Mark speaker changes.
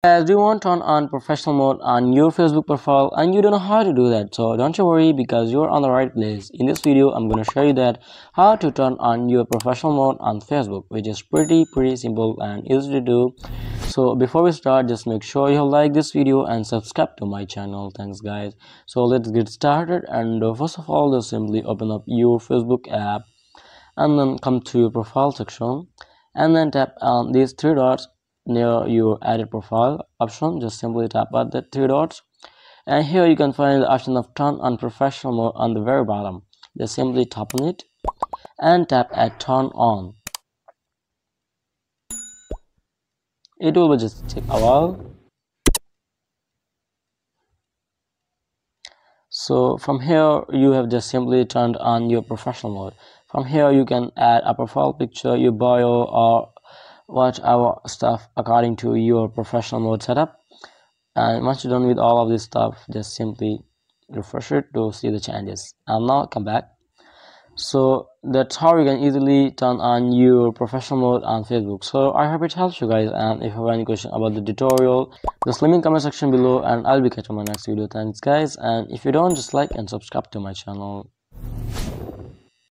Speaker 1: As you want to turn on professional mode on your Facebook profile and you don't know how to do that, so don't you worry because you're on the right place. In this video I'm going to show you that how to turn on your professional mode on Facebook, which is pretty simple and easy to do. So before we start, just make sure you like this video and subscribe to my channel. Thanks guys. So let's get started. And first of all, just simply open up your Facebook app and then come to your profile section and then tap on these three dots near your edit profile option. Just simply tap on the three dots, and here you can find the option of turn on professional mode on the very bottom. Just simply tap on it and tap at turn on. It will just take a while. So from here you have just simply turned on your professional mode. From here you can add a profile picture, your bio, or whatever stuff according to your professional mode setup. And once you're done with all of this stuff, just simply refresh it to see the changes and now come back. So that's how you can easily turn on your professional mode on Facebook. So I hope it helps you guys, and if you have any question about the tutorial, just leave me in the comment section below and I'll be catching my next video. Thanks guys, and if you don't, just like and subscribe to my channel.